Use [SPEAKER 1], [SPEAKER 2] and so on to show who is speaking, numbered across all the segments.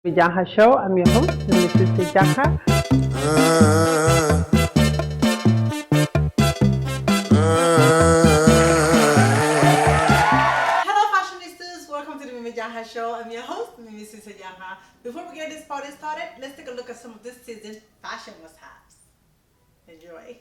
[SPEAKER 1] The Janha Show. I'm your host, Mrs. Janha.
[SPEAKER 2] Hello fashionistas, welcome to the Janha Show. I'm your host, Mrs. Janha. Before we get this party started, let's take a look at some of this season's fashion must-haves. Enjoy.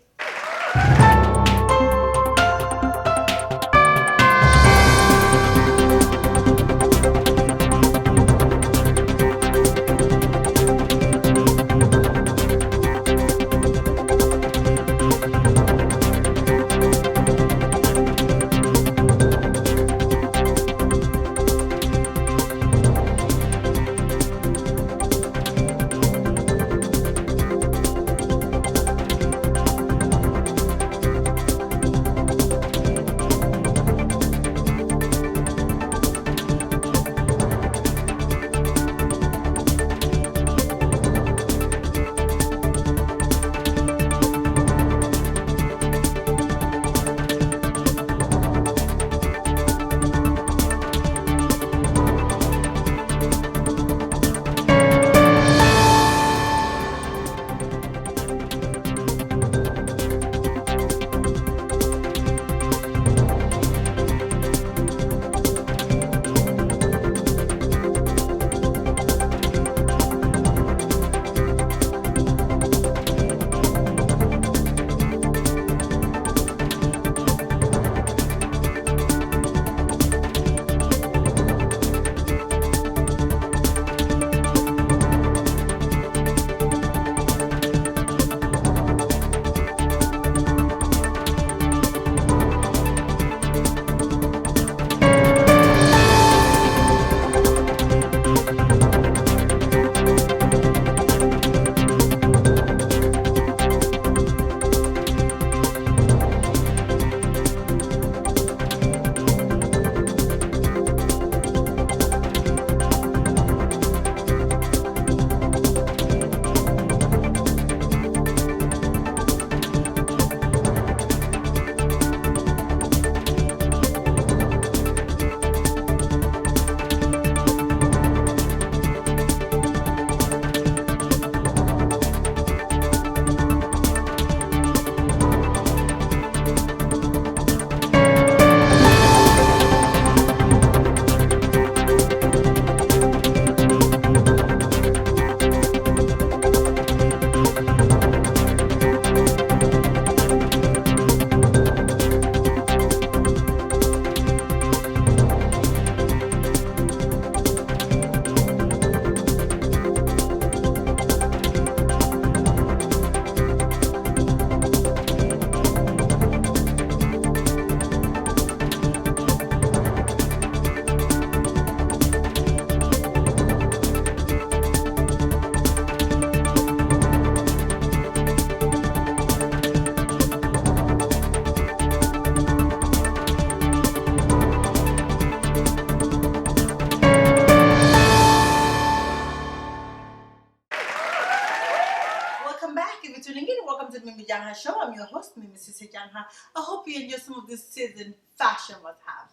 [SPEAKER 2] Welcome back. If you're tuning in, welcome to the Mimi Janha Show. I'm your host, Mrs. Janha. I hope you enjoy some of this season fashion must-have.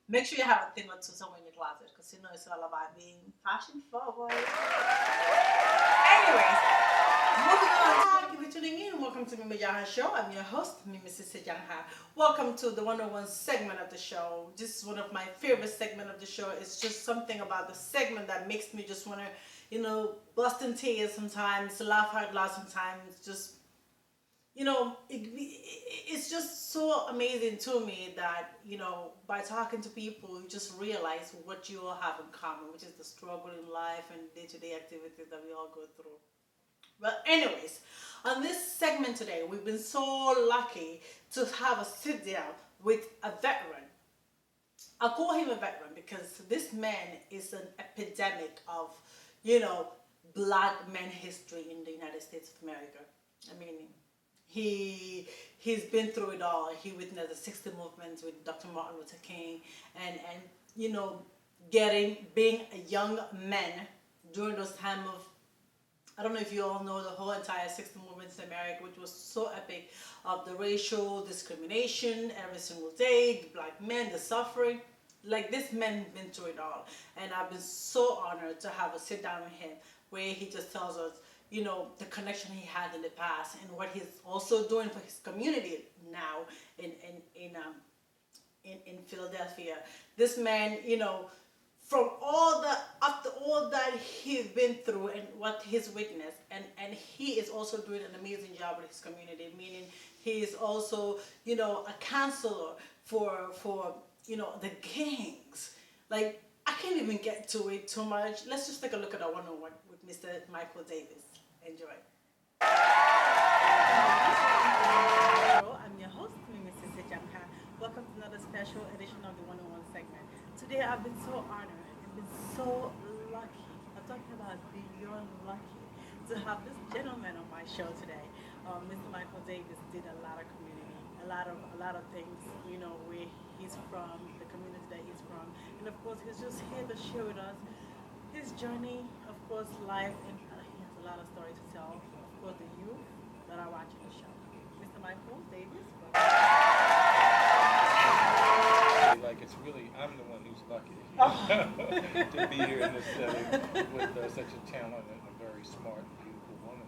[SPEAKER 2] Make sure you have a thing or two somewhere in your closet because you know it's all about being fashion forward. Anyways, moving on. If you're tuning in, welcome to Mimi Janha Show. I'm your host, Mrs. Janha. Welcome to the 101 segment of the show. This is one of my favorite segments of the show. It's just something about the segment that makes me just want to, bust in tears sometimes, laugh out loud sometimes, just it's just so amazing to me that by talking to people you just realize what you all have in common, which is the struggle in life and day-to-day activities that we all go through. Well, anyways, on this segment today we've been so lucky to have a sit down with a veteran. I call him a veteran because this man is an epidemic of black men history in the United States of America. I mean, he's been through it all. He witnessed the 60 movements with Dr. Martin Luther King, and being a young man during those time of, I don't know if you all know the whole entire 60 movements in America, which was so epic, of the racial discrimination every single day, the black men, the suffering. like this man been through it all, and I've been so honored to have a sit down with him where he just tells us, the connection he had in the past and what he's also doing for his community now in Philadelphia. This man, from all the after all that he's been through and what he's witnessed, and he is also doing an amazing job with his community. Meaning, he is also a counselor for the gangs. Like, I can't even get to it too much. Let's just take a look at our one-on-one with Mr. Micheal Davis. Enjoy. I'm your host, Mrs. Janha. Welcome to another special edition of the One-on-One segment. Today I've been so honored and been so lucky. I'm talking about beyond lucky to have this gentleman on my show today. Mr. Micheal Davis did a lot of community, a lot of things, where he's from, the community that he's from, and of course he's just here to share with us his journey, of course, life, and he has a lot of stories to tell. Of course, the youth that are watching the show. Mr. Micheal Davis.
[SPEAKER 3] Like it's really, I'm the one who's lucky
[SPEAKER 2] Oh.
[SPEAKER 3] to be here in this setting with such a talented and a very smart and beautiful woman.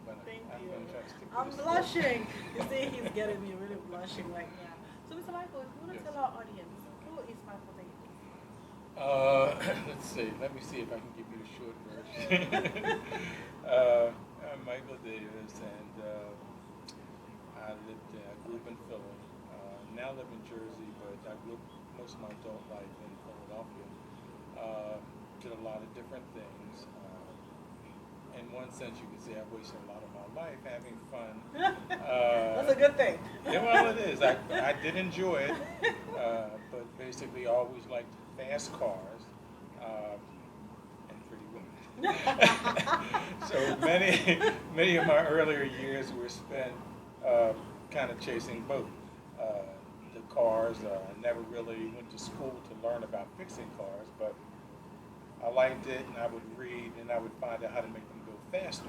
[SPEAKER 3] But
[SPEAKER 2] Thank
[SPEAKER 3] I'm
[SPEAKER 2] you.
[SPEAKER 3] going to try to stick to
[SPEAKER 2] I'm
[SPEAKER 3] this.
[SPEAKER 2] blushing. You see, he's getting me really blushing right now. So, Mr. Micheal, if you want to
[SPEAKER 3] Yes.
[SPEAKER 2] tell our audience, who is Micheal Davis?
[SPEAKER 3] Let's see. Let me see if I can give you the short version. I'm Micheal Davis, and I grew up in Philly. Now live in Jersey, but I grew up most of my adult life in Philadelphia. Did a lot of different things. In one sense, you could say I wasted a lot of my life having fun.
[SPEAKER 2] That's a good thing.
[SPEAKER 3] Yeah, well, it is. I did enjoy it, but basically always liked fast cars and pretty women. So many of my earlier years were spent kind of chasing both. The cars. I never really went to school to learn about fixing cars, but I liked it, and I would read, and I would find out how to make them go faster.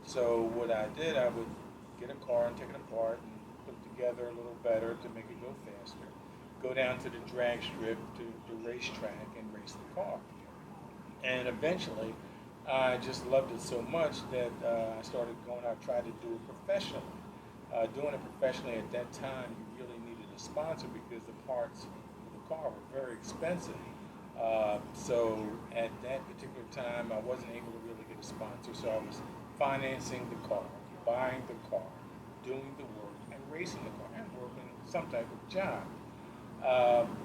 [SPEAKER 3] So what I did, I would get a car and take it apart and put it together a little better to make it go faster. Go down to the drag strip, to the racetrack, and race the car. And eventually, I just loved it so much that I started going out, tried to do it professionally. Doing it professionally at that time, you really needed a sponsor because the parts for the car were very expensive. So at that particular time, I wasn't able to really get a sponsor, so I was financing the car, buying the car, doing the work, and racing the car, and working some type of job.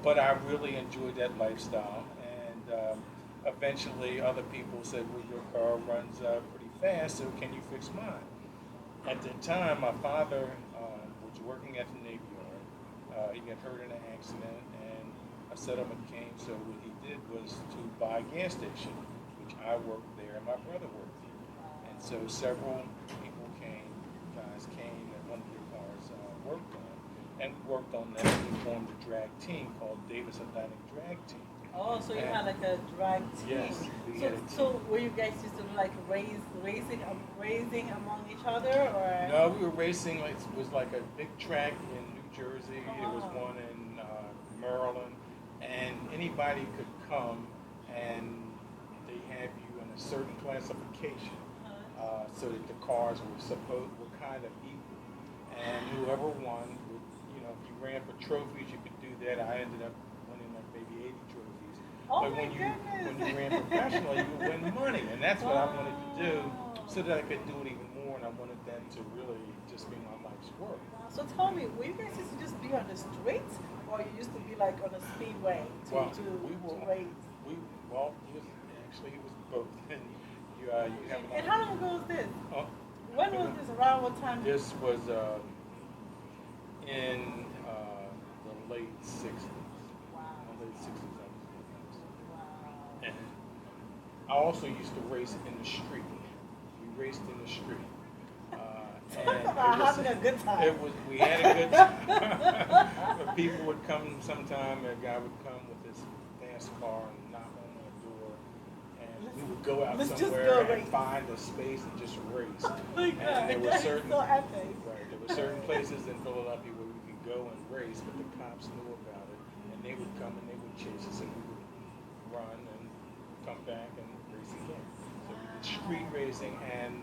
[SPEAKER 3] But I really enjoyed that lifestyle, and eventually other people said, well, your car runs pretty fast, so can you fix mine? At the time, my father was working at the Navy Yard. He got hurt in an accident, and a settlement came, so what he did was to buy a gas station, which I worked there and my brother worked there. And so several people guys came, and one of their cars worked on, and worked on that. We formed a drag team called Davis Atlantic Drag Team.
[SPEAKER 2] Oh, so you had like a drag team.
[SPEAKER 3] Yes, we had a team.
[SPEAKER 2] So were you guys used to like racing among each other, or?
[SPEAKER 3] No, we were racing. It was like a big track in New Jersey. There was one in Maryland, and anybody could come, and they have you in a certain classification, so that the cars were kind of equal, and whoever won would, if you ran for trophies, you could do that. I ended up winning like maybe 80 trophies.
[SPEAKER 2] Oh
[SPEAKER 3] But
[SPEAKER 2] my
[SPEAKER 3] when
[SPEAKER 2] goodness.
[SPEAKER 3] you ran professionally, you would win money, and that's what I wanted to do, so that I could do it even more, and I wanted that to really just be my life's work.
[SPEAKER 2] So tell me, were you guys used to just be on the streets, or you used to be like on a speedway to race?
[SPEAKER 3] It was both. And you have.
[SPEAKER 2] And how long ago was this?
[SPEAKER 3] Uh,
[SPEAKER 2] When was this? Around what time?
[SPEAKER 3] This was in the late '60s.
[SPEAKER 2] Wow.
[SPEAKER 3] The late '60s, I was doing this.
[SPEAKER 2] Wow.
[SPEAKER 3] And I also used to race in the street. We raced in the street.
[SPEAKER 2] Talk about having a good time.
[SPEAKER 3] We had a good time. But people would come sometime, a guy would come with his fast car and knock on our door, and we would go out somewhere and find a space and just race.
[SPEAKER 2] Oh my God,
[SPEAKER 3] and there were
[SPEAKER 2] that is
[SPEAKER 3] certain,
[SPEAKER 2] so epic.
[SPEAKER 3] right, there were certain places in Philadelphia where we could go and race, but the cops knew about it, and they would come and they would chase us, and we would run and come back and race again. So street racing and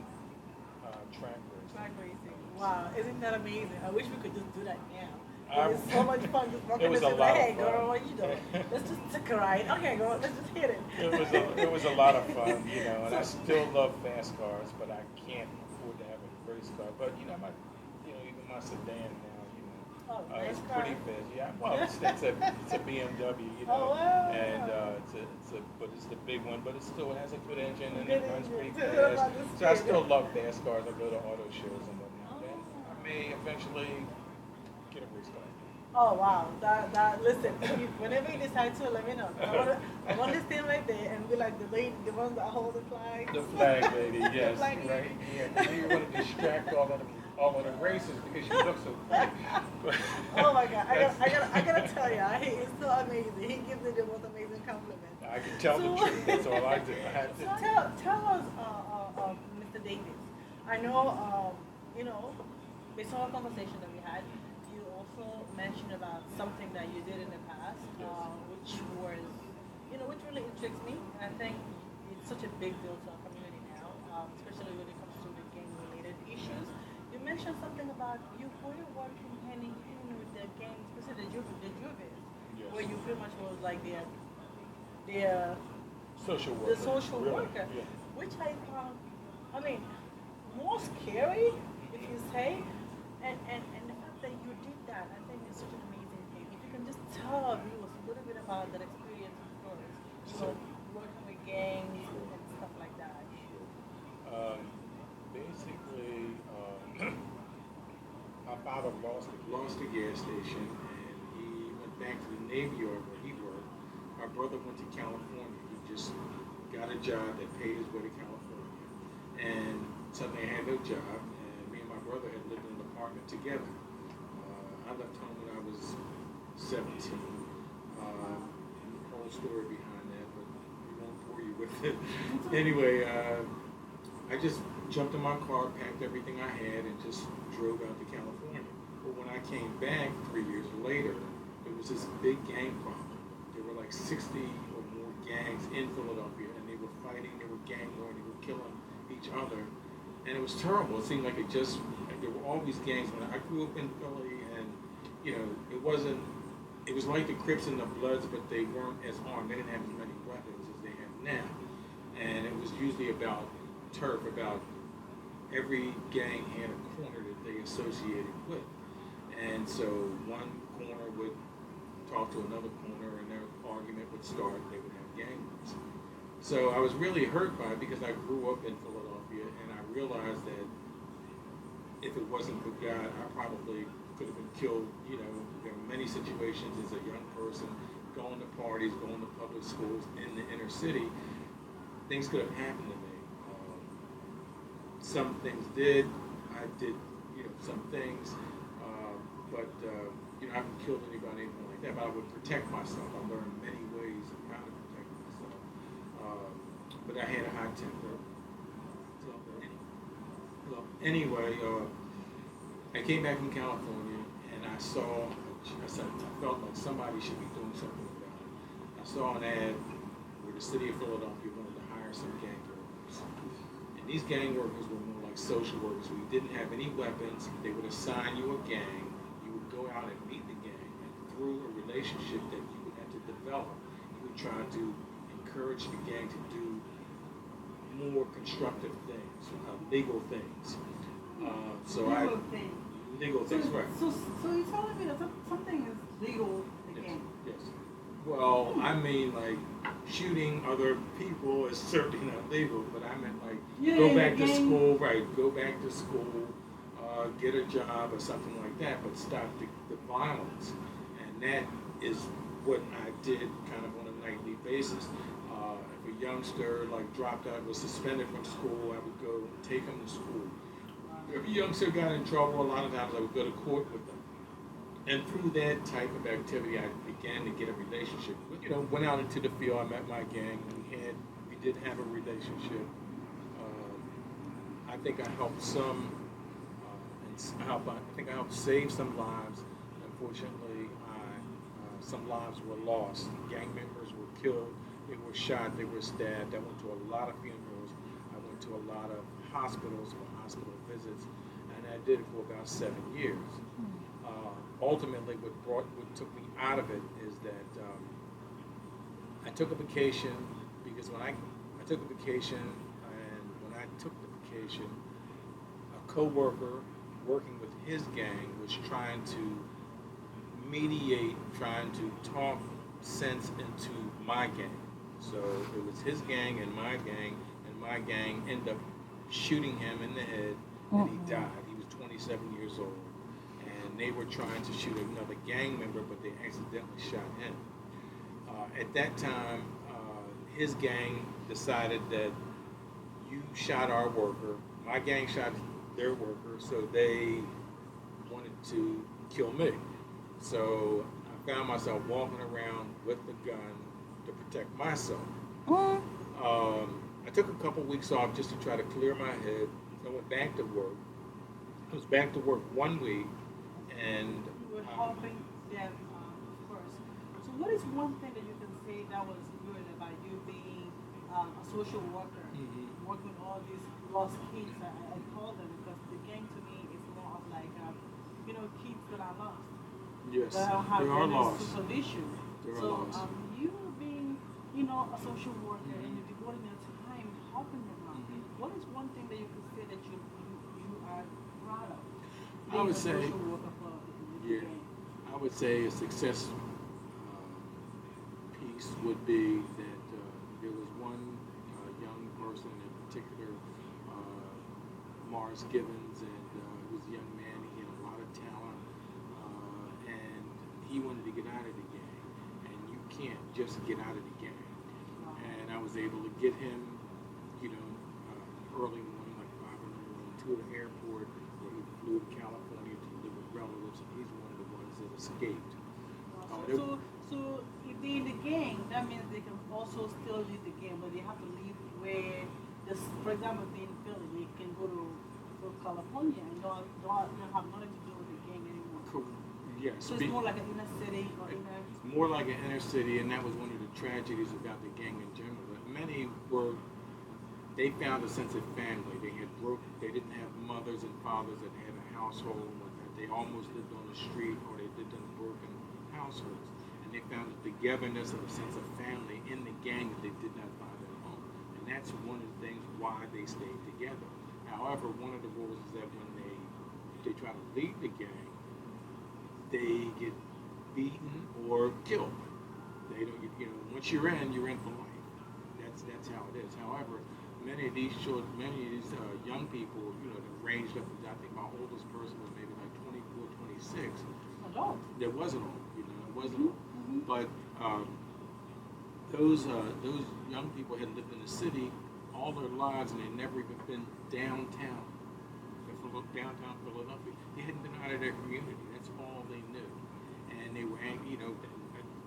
[SPEAKER 3] track racing.
[SPEAKER 2] Track racing. Wow, isn't that amazing? I wish we could just do that now.
[SPEAKER 3] I-
[SPEAKER 2] It's so much fun just walking
[SPEAKER 3] It was
[SPEAKER 2] and
[SPEAKER 3] a
[SPEAKER 2] saying,
[SPEAKER 3] lot of
[SPEAKER 2] hey,
[SPEAKER 3] fun.
[SPEAKER 2] girl, what you doing? Let's just take a ride. Okay, girl, let's just hit it.
[SPEAKER 3] It was a lot of fun, you know, and I still love fast cars, but I can't afford to have a race car. But you know, even my sedan now,
[SPEAKER 2] Oh, nice
[SPEAKER 3] it's
[SPEAKER 2] car.
[SPEAKER 3] pretty fast. Yeah, well, it's a BMW, you
[SPEAKER 2] Oh,
[SPEAKER 3] know,
[SPEAKER 2] wow.
[SPEAKER 3] and but it's the big one, but it still has a good engine and
[SPEAKER 2] Good
[SPEAKER 3] it runs
[SPEAKER 2] engine.
[SPEAKER 3] pretty
[SPEAKER 2] Tell me
[SPEAKER 3] fast.
[SPEAKER 2] about this
[SPEAKER 3] So I
[SPEAKER 2] kid.
[SPEAKER 3] still love fast cars. I go to auto shows and whatnot, and I
[SPEAKER 2] Oh.
[SPEAKER 3] may eventually get a race car.
[SPEAKER 2] Oh wow, listen, whenever you decide to, let me know. I want to stand right there and be like the lady, the ones that hold the flag.
[SPEAKER 3] The flag lady, yes,
[SPEAKER 2] flag
[SPEAKER 3] right.
[SPEAKER 2] lady.
[SPEAKER 3] Yeah, 'cause you want to distract all of the races because you look so pretty.
[SPEAKER 2] Oh my God, I gotta tell you, he is so amazing. He gives me the most amazing compliment.
[SPEAKER 3] I can tell the
[SPEAKER 2] So-
[SPEAKER 3] truth. That's all I do. I have
[SPEAKER 2] So
[SPEAKER 3] to.
[SPEAKER 2] tell us, Mr. Davis. I know, based on our conversation that we had, you also mentioned about something that you did in the past,
[SPEAKER 3] Yes.
[SPEAKER 2] which was, which really intrigues me. And I think it's such a big deal to our community now, especially when it comes to the gang-related issues. You mentioned something about you were working hand in hand with the gang, especially the juvies,
[SPEAKER 3] Yes.
[SPEAKER 2] where you pretty much was like their
[SPEAKER 3] Social worker.
[SPEAKER 2] the social
[SPEAKER 3] really,
[SPEAKER 2] worker,
[SPEAKER 3] Yeah.
[SPEAKER 2] which I found, I mean, more scary, if you say, and the fact that you did that, I think is such an amazing thing. If you can just tell our viewers a little bit about that experience of yours, working with gangs and stuff like that.
[SPEAKER 3] Basically, my father lost a gas station, and he went back to the Navy Yard where he worked. My brother went to California. He just got a job that paid his way to California, and suddenly I had no job. And me and my brother had lived in an apartment together. I left home when I was 17. Whole story behind that, but we won't bore you with it. Anyway, I just jumped in my car, packed everything I had, and just drove out to California. But when I came back 3 years later, there was this big gang problem. There were like 60 or more gangs in Philadelphia, and they were fighting, they were gang warring, they were killing each other. And it was terrible. It seemed like there were all these gangs. When I grew up in Philly, and, it was like the Crips and the Bloods, but they weren't as armed. They didn't have as many weapons as they have now. And it was usually about turf, about every gang had a corner that they associated with. And so one corner would talk to another corner, and their argument would start. They would have gang wars. So I was really hurt by it because I grew up in Philadelphia, and I realized that if it wasn't for God, I probably could have been killed. There were many situations as a young person, going to parties, going to public schools in the inner city. Things could have happened to me. Some things did. I did, some things. But I haven't killed anybody, anything like that. But I would protect myself. I learned many ways of how to protect myself. But I had a high temper. Anyway, I came back from California, and I felt like somebody should be doing something about it. I saw an ad where the city of Philadelphia wanted to hire some gang workers. And these gang workers were more like social workers. We didn't have any weapons. They would assign you a gang. You would go out and meet the gang, and through a relationship that you would have to develop, you would try to encourage the gang to do more constructive things, legal things. Legal things, right.
[SPEAKER 2] So you're telling me that something is legal again?
[SPEAKER 3] Yes. Well, I mean, like, shooting other people is certainly not legal, but I meant, like, go back to school, right, get a job or something like that, but stop the violence. And that is what I did kind of on a nightly basis. If a youngster, like, dropped out, was suspended from school, I would go take him to school. If a youngster got in trouble, a lot of times I would go to court with them. And through that type of activity, I began to get a relationship. Went out into the field, I met my gang, we did have a relationship. I think I helped I think I helped save some lives. Unfortunately, I some lives were lost. Gang members were killed. They were shot. They were stabbed. I went to a lot of funerals. I went to a lot of hospitals for hospital visits, and I did it for about 7 years. Ultimately, what took me out of it is that I took a vacation because when I took a vacation, and when I took the vacation, a coworker working with his gang was trying to mediate, trying to talk sense into my gang. So it was his gang and my gang ended up shooting him in the head, and he died. He was 27 years old, and they were trying to shoot another gang member, but they accidentally shot him. At that time, his gang decided that you shot our worker, my gang shot their worker, so they wanted to kill me. So I found myself walking around with the gun to protect myself. I took a couple weeks off just to try to clear my head. I went back to work. I was back to work 1 week, and
[SPEAKER 2] You were helping them first. So what is one thing that you can say that was good about you being a social worker, working with all these lost kids? I call them because the gang to me is more of like, kids that are lost.
[SPEAKER 3] yes,
[SPEAKER 2] That don't have
[SPEAKER 3] they are
[SPEAKER 2] any
[SPEAKER 3] lost.
[SPEAKER 2] solution.
[SPEAKER 3] They are
[SPEAKER 2] So
[SPEAKER 3] lost.
[SPEAKER 2] you being, a social worker and you're devoting your time helping them out. What is one thing that you can say that you are proud of?
[SPEAKER 3] I would
[SPEAKER 2] Being a
[SPEAKER 3] say,
[SPEAKER 2] social worker for the
[SPEAKER 3] yeah,
[SPEAKER 2] gang.
[SPEAKER 3] I would say a success piece would be that there was one young person in particular, Mars Gibbons, and he was a young man. He had a lot of talent, and he wanted to get out of the gang. And you can't just get out of the gang. And I was able to get him, early morning, like 5 in the morning, to the airport, where he flew to California to live with relatives, and he's one of the ones that escaped.
[SPEAKER 2] So if they're in the gang, that means they can also still leave the gang, but they have to leave where, for example, if they're in Philly, they can go to California and don't have nothing to do with the gang anymore.
[SPEAKER 3] Yes.
[SPEAKER 2] So it's more like an inner city or inner.
[SPEAKER 3] It's more like an inner city, and that was one of the tragedies about the gang in general. That many they found a sense of family. They didn't have mothers and fathers that had a household and whatnot. They almost lived on the street, or they lived in broken households. And they found the togetherness of a sense of family in the gang that they did not find at home. And that's one of the things why they stayed together. However, one of the rules is that when they try to leave the gang, they get beaten or killed. They don't, once you're in for life. That's how it is. However, many of these young people, that ranged up. I think my oldest person was maybe like 24, 26.
[SPEAKER 2] Adult.
[SPEAKER 3] There wasn't all, it wasn't all. But those young people had lived in the city all their lives, and they'd never even been downtown Philadelphia. They hadn't been out of their community. That's all they knew. And they were,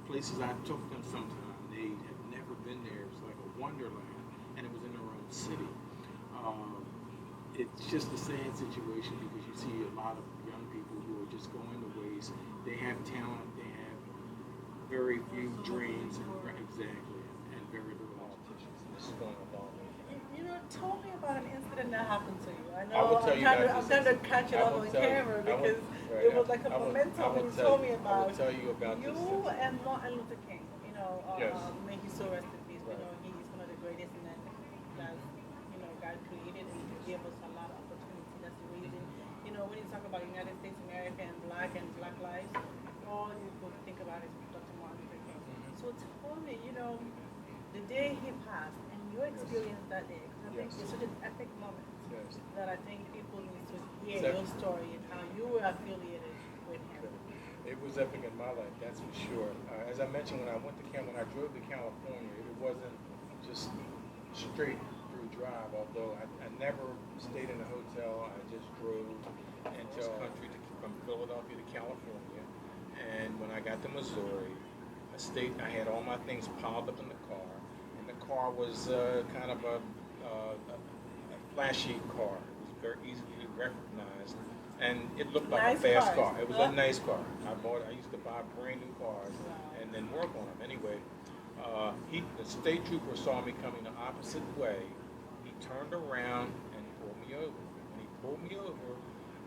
[SPEAKER 3] places I took them sometime, they had never been there. It was like a wonderland, and it was in their own city. It's just a sad situation because you see a lot of young people who are just going to waste. They have talent, they have very few dreams, and very little politicians. This is going a long way.
[SPEAKER 2] Tell me about an incident that happened to you. I
[SPEAKER 3] I
[SPEAKER 2] know
[SPEAKER 3] will tell you about
[SPEAKER 2] I'm
[SPEAKER 3] this
[SPEAKER 2] trying to
[SPEAKER 3] incident.
[SPEAKER 2] catch it
[SPEAKER 3] I
[SPEAKER 2] up
[SPEAKER 3] will
[SPEAKER 2] on
[SPEAKER 3] tell you.
[SPEAKER 2] camera
[SPEAKER 3] I will-
[SPEAKER 2] because
[SPEAKER 3] right,
[SPEAKER 2] it was like a
[SPEAKER 3] I will-
[SPEAKER 2] momentum
[SPEAKER 3] I will
[SPEAKER 2] when you
[SPEAKER 3] tell
[SPEAKER 2] told
[SPEAKER 3] you-
[SPEAKER 2] me
[SPEAKER 3] I will
[SPEAKER 2] about
[SPEAKER 3] tell you about
[SPEAKER 2] you
[SPEAKER 3] this incident.
[SPEAKER 2] and Martin Luther King.
[SPEAKER 3] Yes.
[SPEAKER 2] May he so rest in peace.
[SPEAKER 3] Right.
[SPEAKER 2] He's one of the greatest men that God created, and he gave us a lot of opportunity. That's the reason. When you talk about United States of America and Black lives, all you could think about is Dr. Martin Luther King. So tell me, the day he passed and your experience that day, 'cause I think
[SPEAKER 3] Yes.
[SPEAKER 2] it's such an epic moment
[SPEAKER 3] Yes.
[SPEAKER 2] that I think people need to hear
[SPEAKER 3] It's
[SPEAKER 2] your story and how you were affiliated with him.
[SPEAKER 3] It was epic in my life, that's for sure. As I mentioned, when I drove to California, it wasn't just straight through drive. Although I never stayed in a hotel, I just drove into country from Philadelphia to California. And when I got to Missouri, I had all my things piled up in the car, and the car was kind of a flashy car. It was very easily recognized, and it looked like
[SPEAKER 2] Nice
[SPEAKER 3] a fast
[SPEAKER 2] cars.
[SPEAKER 3] car. It was a nice car. I used to buy brand new cars and then work on them. Anyway, the state trooper saw me coming the opposite way. He turned around and pulled me over. When he pulled me over,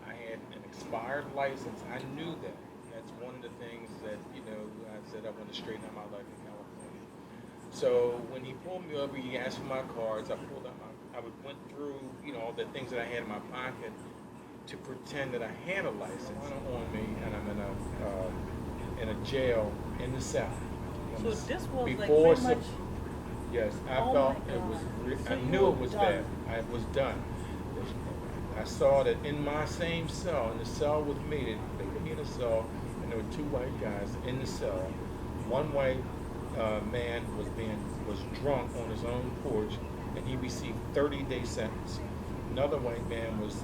[SPEAKER 3] I had an expired license. I knew that. That's one of the things that, I said I want to straighten out my life in California. So when he pulled me over, he asked for my cards. I pulled out I went through, all the things that I had in my pocket to pretend that I had a license on me, and I'm in a jail in the South.
[SPEAKER 2] So this was
[SPEAKER 3] Before
[SPEAKER 2] like pretty much.
[SPEAKER 3] Yes, I
[SPEAKER 2] Oh
[SPEAKER 3] felt
[SPEAKER 2] my
[SPEAKER 3] it was.
[SPEAKER 2] God. So
[SPEAKER 3] I
[SPEAKER 2] you
[SPEAKER 3] knew
[SPEAKER 2] were
[SPEAKER 3] it was
[SPEAKER 2] done.
[SPEAKER 3] bad. I was done. I saw that in my same cell, in the cell with me, they put me in a cell, and there were two white guys in the cell. One white man was drunk on his own porch, and he received 30-day sentence. Another white man was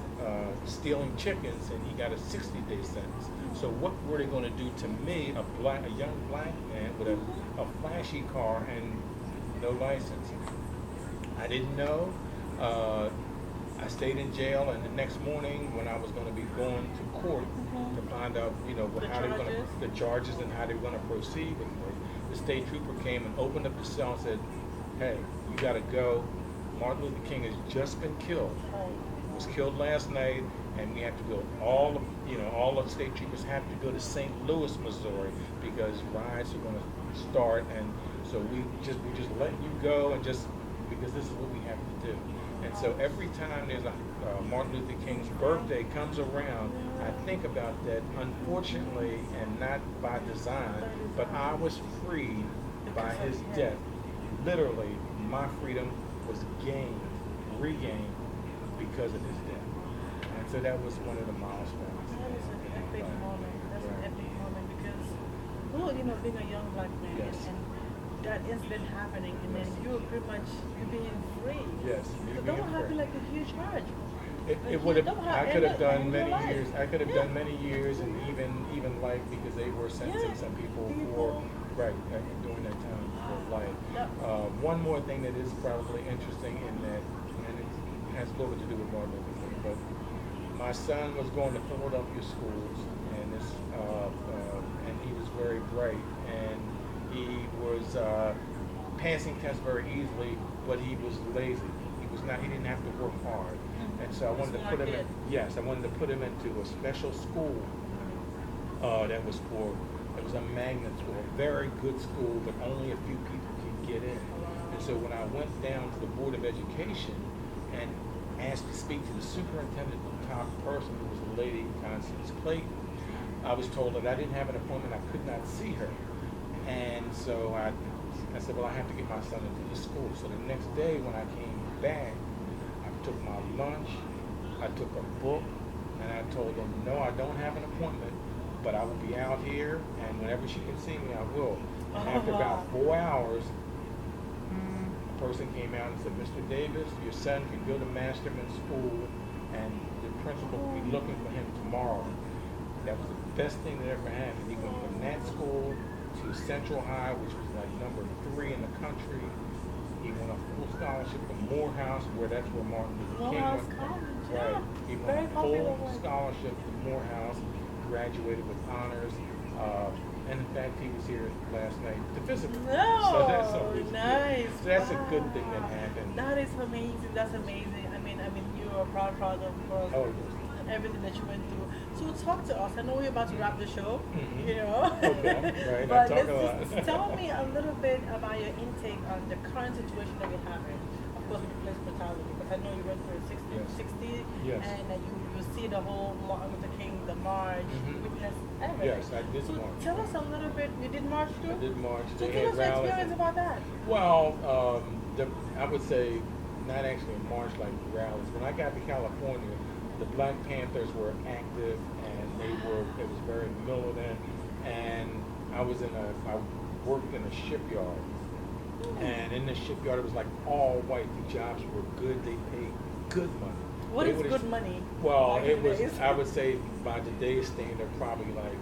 [SPEAKER 3] stealing chickens, and he got a 60-day sentence. So what were they going to do to me, a young black man with a flashy car and no license? I didn't know. I stayed in jail, and the next morning, when I was going to be going to court to find out, how they were going to the charges and how they were going to proceed with me, the state trooper came and opened up the cell and said, "Hey, you got to go. Martin Luther King has just been killed. He was killed last night, and we have to go. All the state troopers have to go to St. Louis, Missouri, because riots are going to start, and so we just let you go, and just because this is what we have to do." And so every time there's a Martin Luther King's birthday comes around, I think about that. Unfortunately, and not by design, but I was freed by his death. Literally, my freedom was regained because of his death. And so that was one of the milestones.
[SPEAKER 2] That is an epic moment. That's an epic moment because, being a young black man
[SPEAKER 3] Yes.
[SPEAKER 2] and that incident happening, and then you're being free.
[SPEAKER 3] Yes,
[SPEAKER 2] So that would have been like a huge charge.
[SPEAKER 3] It would have. I could have done
[SPEAKER 2] ended your
[SPEAKER 3] many
[SPEAKER 2] life.
[SPEAKER 3] years. I could have done many years, and even life, because they were sentencing some people for during that time for life. One more thing that is probably interesting in that, and it has a little bit to do with Martin Luther King, but my son was going to Philadelphia schools, and and he was very bright, and he was passing tests very easily, but he was lazy. He didn't have to work hard. And so I wanted to put him in, I wanted to put him into a special school that was a magnet school, a very good school, but only a few people can get in. And so when I went down to the Board of Education and asked to speak to the superintendent, the top person, who was a lady, Concelor, I was told that I didn't have an appointment, I could not see her. And so I said, well, I have to get my son into the school. So the next day when I came back, I took my lunch, I took a book, and I told them, no, I don't have an appointment, but I will be out here, and whenever she can see me, I will. And after about 4 hours, a person came out and said, Mr. Davis, your son can go to Masterman School, and the principal will be looking for him tomorrow. That was the best thing that ever happened. He went from that school to Central High, which was like number 3 in the country. He won a full scholarship to Morehouse, that's where Martin Luther King went. Right. He won a full scholarship to Morehouse, graduated with honors, and in fact, he was here last night to visit me.
[SPEAKER 2] No,
[SPEAKER 3] So that's always
[SPEAKER 2] nice.
[SPEAKER 3] Good. So that's a good thing that happened.
[SPEAKER 2] That is amazing. That's amazing. I mean, you're a proud father of
[SPEAKER 3] Oh, yes.
[SPEAKER 2] everything that you went through. So talk to us. I know we're about to wrap the show.
[SPEAKER 3] Mhm.
[SPEAKER 2] Okay,
[SPEAKER 3] right.
[SPEAKER 2] But
[SPEAKER 3] I talk a lot.
[SPEAKER 2] just tell me a little bit about your intake on the current situation that we're having. Of course, with police brutality, because I know you went through 60,
[SPEAKER 3] Yes.
[SPEAKER 2] and you see the whole Martin Luther King, the march,
[SPEAKER 3] Mhm.
[SPEAKER 2] you witnessed everything.
[SPEAKER 3] Yes, I did
[SPEAKER 2] So
[SPEAKER 3] march.
[SPEAKER 2] tell us a little bit. You did march too?
[SPEAKER 3] I did march.
[SPEAKER 2] So
[SPEAKER 3] They
[SPEAKER 2] tell
[SPEAKER 3] had
[SPEAKER 2] us your
[SPEAKER 3] rallies.
[SPEAKER 2] experience about that.
[SPEAKER 3] Well, I would say not actually a march like rallies. When I got to California, the Black Panthers were active, and it was very militant, and I worked in a shipyard, and in the shipyard it was like all white. The jobs were good. They paid good money.
[SPEAKER 2] What is good money?
[SPEAKER 3] Well,
[SPEAKER 2] back
[SPEAKER 3] it
[SPEAKER 2] in the
[SPEAKER 3] was,
[SPEAKER 2] days?
[SPEAKER 3] I would say by today's standard, probably like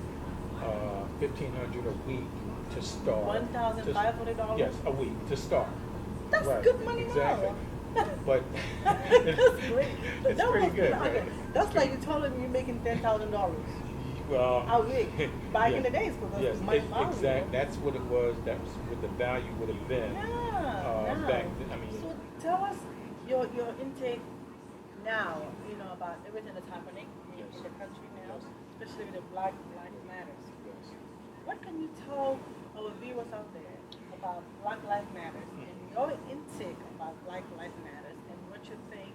[SPEAKER 3] $1,500 a week to start.
[SPEAKER 2] $1,500?
[SPEAKER 3] Yes, a week to start.
[SPEAKER 2] That's
[SPEAKER 3] Right,
[SPEAKER 2] good money
[SPEAKER 3] exactly.
[SPEAKER 2] now.
[SPEAKER 3] but
[SPEAKER 1] That's great.
[SPEAKER 3] it's
[SPEAKER 1] That
[SPEAKER 3] pretty
[SPEAKER 1] must be
[SPEAKER 3] good,
[SPEAKER 1] like,
[SPEAKER 3] right?
[SPEAKER 1] okay, that's like you told him you're making $10,000
[SPEAKER 3] Well,
[SPEAKER 1] a week back
[SPEAKER 3] yeah,
[SPEAKER 1] in the days, because
[SPEAKER 3] yes,
[SPEAKER 1] that's my value.
[SPEAKER 3] exact. That's what it was. That was what the value would have been
[SPEAKER 1] Yeah,
[SPEAKER 3] back
[SPEAKER 1] now.
[SPEAKER 3] then. I mean,
[SPEAKER 1] So tell us your intake now, about everything that's happening
[SPEAKER 3] yes,
[SPEAKER 1] in the country now,
[SPEAKER 3] yes,
[SPEAKER 1] especially with the Black Lives Matters.
[SPEAKER 3] yes.
[SPEAKER 1] What can you tell our viewers out there about Black Lives Matters and your intake about Black Lives Matters and what you think,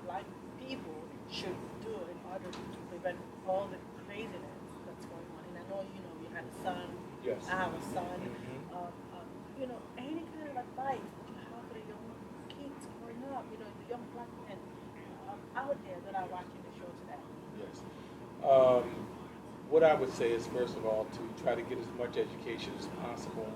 [SPEAKER 1] Black people should do in order to prevent all the craziness that's going on? And I know, you had a son,
[SPEAKER 3] Yes.
[SPEAKER 1] I have a son.
[SPEAKER 3] Mm-hmm.
[SPEAKER 1] Any kind of advice that you have for the young kids growing up, the young Black men out there that are watching the show today?
[SPEAKER 3] Yes. Um, what I would say is, first of all, to try to get as much education as possible.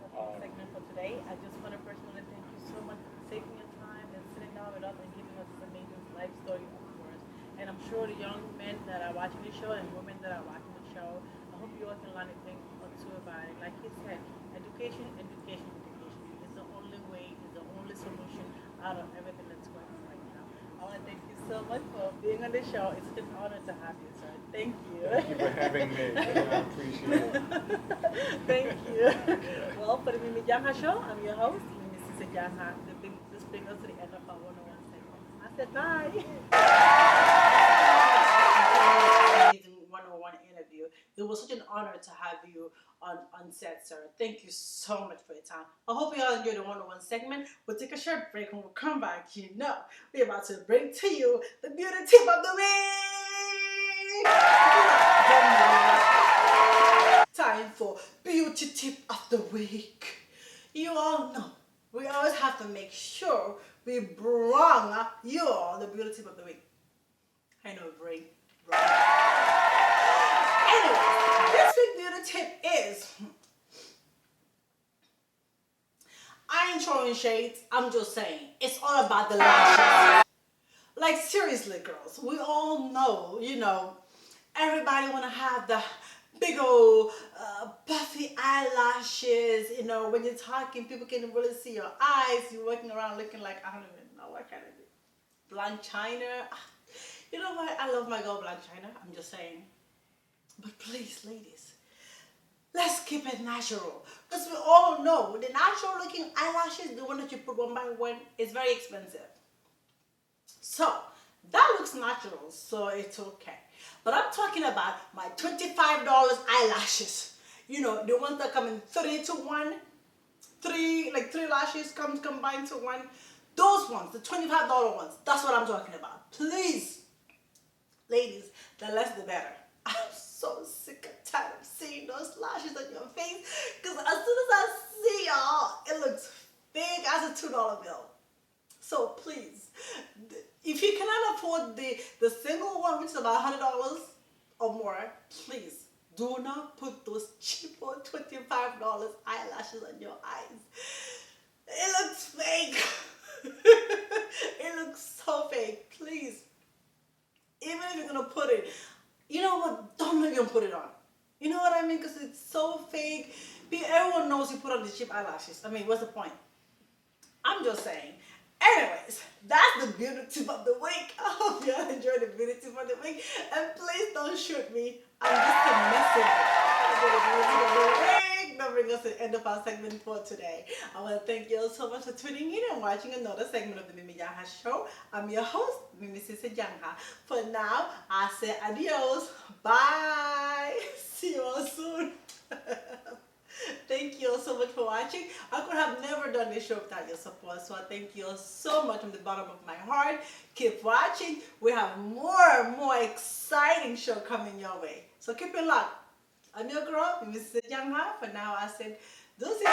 [SPEAKER 1] That's our segment for today. I just want to personally thank you so much for taking your time and sitting down with us and giving us this amazing life story of yours. And I'm sure the young men that are watching the show and women that are watching the show, I hope you all can learn a thing or two about it. Like he said, education, education, education is the only way, is the only solution out of everything that's going on right now. I want to thank you so much for being on the show. It's such an honor to have you, sir. Thank you.
[SPEAKER 3] Thank you for having me. I appreciate it.
[SPEAKER 1] Thank you. Well, for the Mimi Janha show, I'm your host, Mrs. Janha. This brings us to the end of our 101 segment. I said bye.
[SPEAKER 2] Amazing 101 interview. It was such an honor to have you on set, sir. Thank you so much for your time. I hope you all enjoyed the 101 segment. We'll take a short break and we'll come back. We're about to bring to you the beauty tip of the week. Time for beauty tip of the week. You all know we always have to make sure we bring you all the beauty tip of the week. I know, bring. Anyway, this week's beauty tip is, I ain't throwing shades, I'm just saying, it's all about the lashes. Like, seriously, girls, we all know, everybody want to have the big old puffy eyelashes. When you're talking, people can really see your eyes. You're walking around looking like, I don't even know what kind of blonde china. You know what? I love my girl blonde china. I'm just saying. But please, ladies, let's keep it natural. Because we all know the natural looking eyelashes, the one that you put one by one, is very expensive. So that looks natural, so it's okay. But I'm talking about my $25 eyelashes. The ones that come in 3 to 1. Three lashes combined to one. Those ones, the $25 ones, that's what I'm talking about. Please, ladies, the less the better. I'm so sick and tired of seeing those lashes on your face. Because as soon as I see y'all, it looks big as a $2 bill. So please, if you cannot afford the single one, which is about $100 or more, please do not put those cheap $25 eyelashes on your eyes. It looks fake. It looks so fake. Please, even if you're gonna put it, you know what? Don't even put it on. You know what I mean? Because it's so fake. Everyone knows you put on the cheap eyelashes. I mean, what's the point? I'm just saying. Anyways, that's the beauty tip of the week. I hope you all enjoyed the beauty tip of the week. And please don't shoot me. I'm just a messenger. That brings us to the end of our segment for today. I want to thank you all so much for tuning in and watching another segment of the Mimi Janha Show. I'm your host, Mrs. Janha. For now, I say adios. Bye. See you all soon. Thank you all so much for watching. I could have never done this show without your support, so I thank you all so much from the bottom of my heart. Keep watching. We have more exciting show coming your way. So keep it locked. I'm your girl, Mrs. Janha. For now, I said, deuces.